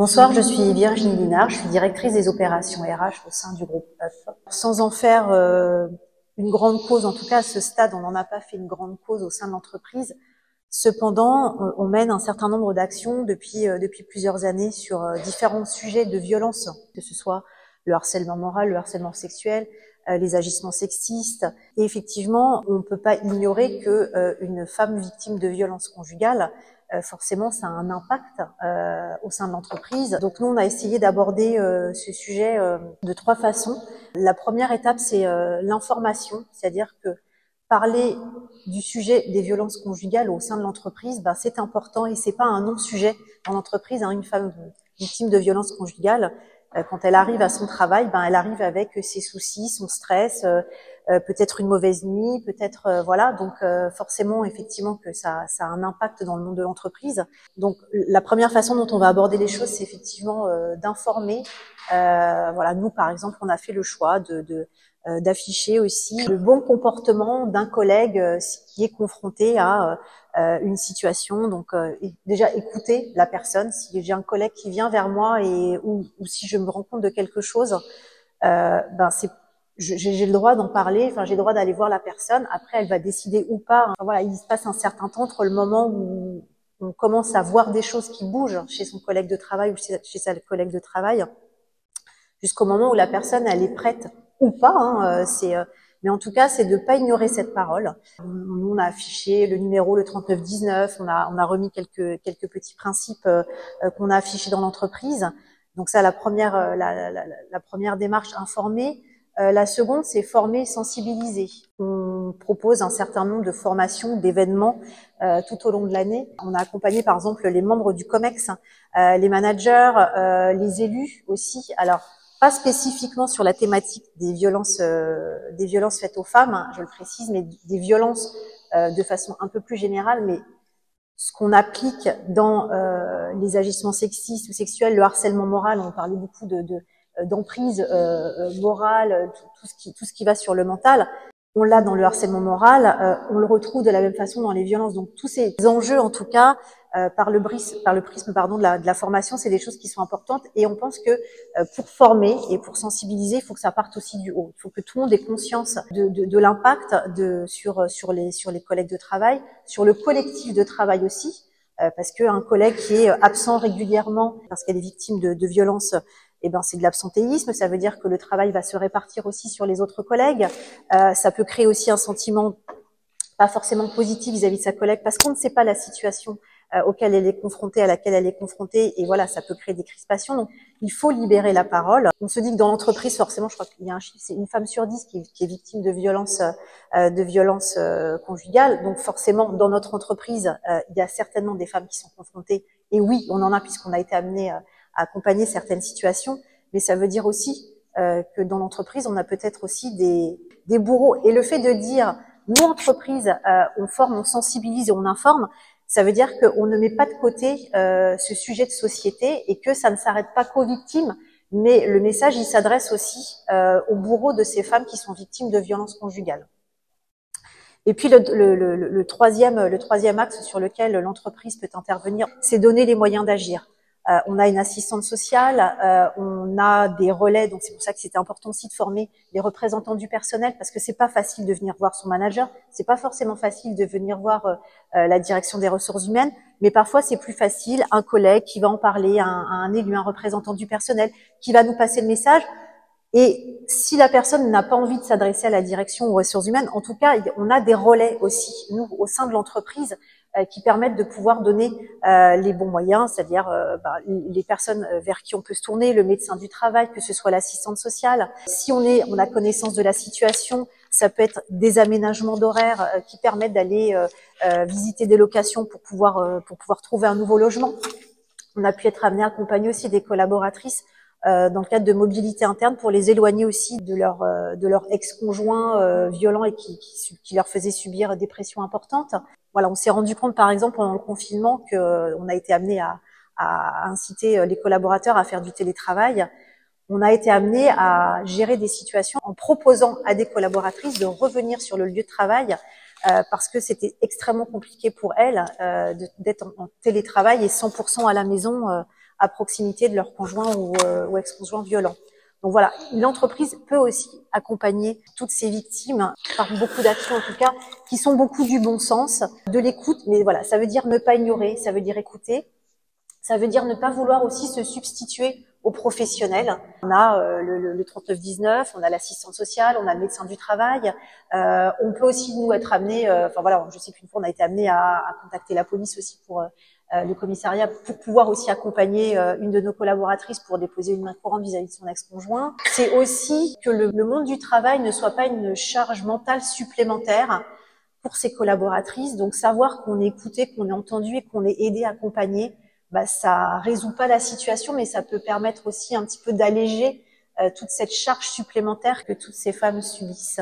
Bonsoir, je suis Virginie Linard, je suis directrice des opérations RH au sein du groupe EUF. Sans en faire une grande cause, en tout cas à ce stade, on n'en a pas fait une grande cause au sein de l'entreprise. Cependant, on mène un certain nombre d'actions depuis plusieurs années sur différents sujets de violence, que ce soit le harcèlement moral, le harcèlement sexuel, les agissements sexistes. Et effectivement, on ne peut pas ignorer que une femme victime de violence conjugale, forcément, ça a un impact au sein de l'entreprise. Donc nous, on a essayé d'aborder ce sujet de trois façons. La première étape, c'est l'information, c'est-à-dire que parler du sujet des violences conjugales au sein de l'entreprise, c'est important et c'est pas un non-sujet dans l'entreprise. Une femme victime de violences conjugales, quand elle arrive à son travail, elle arrive avec ses soucis, son stress, peut-être une mauvaise nuit, peut-être voilà. Donc forcément, effectivement, que ça a un impact dans le monde de l'entreprise. Donc la première façon dont on va aborder les choses, c'est effectivement d'informer. Voilà, nous par exemple, on a fait le choix d'afficher aussi le bon comportement d'un collègue qui est confronté à une situation. Donc déjà écouter la personne. Si j'ai un collègue qui vient vers moi ou si je me rends compte de quelque chose, j'ai le droit d'en parler. Enfin, j'ai le droit d'aller voir la personne. Après, elle va décider ou pas. Enfin, voilà, il se passe un certain temps entre le moment où on commence à voir des choses qui bougent chez son collègue de travail ou chez sa collègue de travail, jusqu'au moment où la personne elle est prête ou pas. Mais en tout cas, c'est de pas ignorer cette parole. Nous, on a affiché le numéro, le 3919. On a remis quelques petits principes qu'on a affichés dans l'entreprise. Donc ça, la première démarche, informer. La seconde, c'est former, sensibiliser. On propose un certain nombre de formations, d'événements tout au long de l'année. On a accompagné par exemple les membres du COMEX, les managers, les élus aussi. Alors, pas spécifiquement sur la thématique des violences faites aux femmes, je le précise, mais des violences de façon un peu plus générale. Mais ce qu'on applique dans les agissements sexistes ou sexuels, le harcèlement moral, on parlait beaucoup d'emprise morale, tout ce qui va sur le mental. On l'a dans le harcèlement moral, on le retrouve de la même façon dans les violences. Donc tous ces enjeux, en tout cas, par le prisme de la formation, c'est des choses qui sont importantes. Et on pense que pour former et pour sensibiliser, il faut que ça parte aussi du haut. Il faut que tout le monde ait conscience de l'impact sur les collègues de travail, sur le collectif de travail aussi, parce qu'un collègue qui est absent régulièrement parce qu'elle est victime de violences, c'est de l'absentéisme. Ça veut dire que le travail va se répartir aussi sur les autres collègues. Ça peut créer aussi un sentiment pas forcément positif vis-à-vis de sa collègue parce qu'on ne sait pas la situation à laquelle elle est confrontée, et voilà, ça peut créer des crispations. Donc, il faut libérer la parole. On se dit que dans l'entreprise, forcément, je crois qu'il y a un chiffre, c'est une femme sur 10 qui est victime de violences conjugales. Donc, forcément, dans notre entreprise, il y a certainement des femmes qui sont confrontées. Et oui, on en a puisqu'on a été amené à accompagner certaines situations. Mais ça veut dire aussi que dans l'entreprise, on a peut-être aussi des bourreaux. Et le fait de dire, nous, entreprise, on forme, on sensibilise et on informe, ça veut dire qu'on ne met pas de côté ce sujet de société et que ça ne s'arrête pas qu'aux victimes, mais le message, il s'adresse aussi aux bourreaux de ces femmes qui sont victimes de violences conjugales. Et puis le troisième axe sur lequel l'entreprise peut intervenir, c'est donner les moyens d'agir. On a une assistante sociale, on a des relais, donc c'est pour ça que c'était important aussi de former les représentants du personnel, parce que c'est pas facile de venir voir son manager, c'est pas forcément facile de venir voir la direction des ressources humaines, mais parfois c'est plus facile, un collègue qui va en parler à un élu, un représentant du personnel, qui va nous passer le message. Et si la personne n'a pas envie de s'adresser à la direction ou aux ressources humaines, en tout cas, on a des relais aussi, nous, au sein de l'entreprise, qui permettent de pouvoir donner les bons moyens, c'est-à-dire les personnes vers qui on peut se tourner, le médecin du travail, que ce soit l'assistante sociale. Si on a connaissance de la situation, ça peut être des aménagements d'horaires qui permettent d'aller visiter des locations pour pouvoir trouver un nouveau logement. On a pu être amené à accompagner aussi des collaboratrices dans le cadre de mobilité interne pour les éloigner aussi de leur ex-conjoint violent et qui leur faisait subir des pressions importantes. Voilà, on s'est rendu compte par exemple pendant le confinement qu'on a été amené à inciter les collaborateurs à faire du télétravail. On a été amené à gérer des situations en proposant à des collaboratrices de revenir sur le lieu de travail parce que c'était extrêmement compliqué pour elles d'être en télétravail et 100% à la maison à proximité de leur conjoint ou ex-conjoint violent. Donc voilà, l'entreprise peut aussi accompagner toutes ces victimes par beaucoup d'actions en tout cas, qui sont beaucoup du bon sens, de l'écoute, mais voilà, ça veut dire ne pas ignorer, ça veut dire écouter, ça veut dire ne pas vouloir aussi se substituer aux professionnels. On a le 3919, on a l'assistante sociale, on a le médecin du travail. On peut aussi nous être amené, enfin voilà, je sais qu'une fois on a été amené à contacter la police aussi pour le commissariat pour pouvoir aussi accompagner une de nos collaboratrices pour déposer une main courante vis-à-vis de son ex-conjoint. C'est aussi que le monde du travail ne soit pas une charge mentale supplémentaire pour ses collaboratrices. Donc savoir qu'on est écouté, qu'on est entendu et qu'on est aidé, accompagné, bah ça résout pas la situation, mais ça peut permettre aussi un petit peu d'alléger toute cette charge supplémentaire que toutes ces femmes subissent.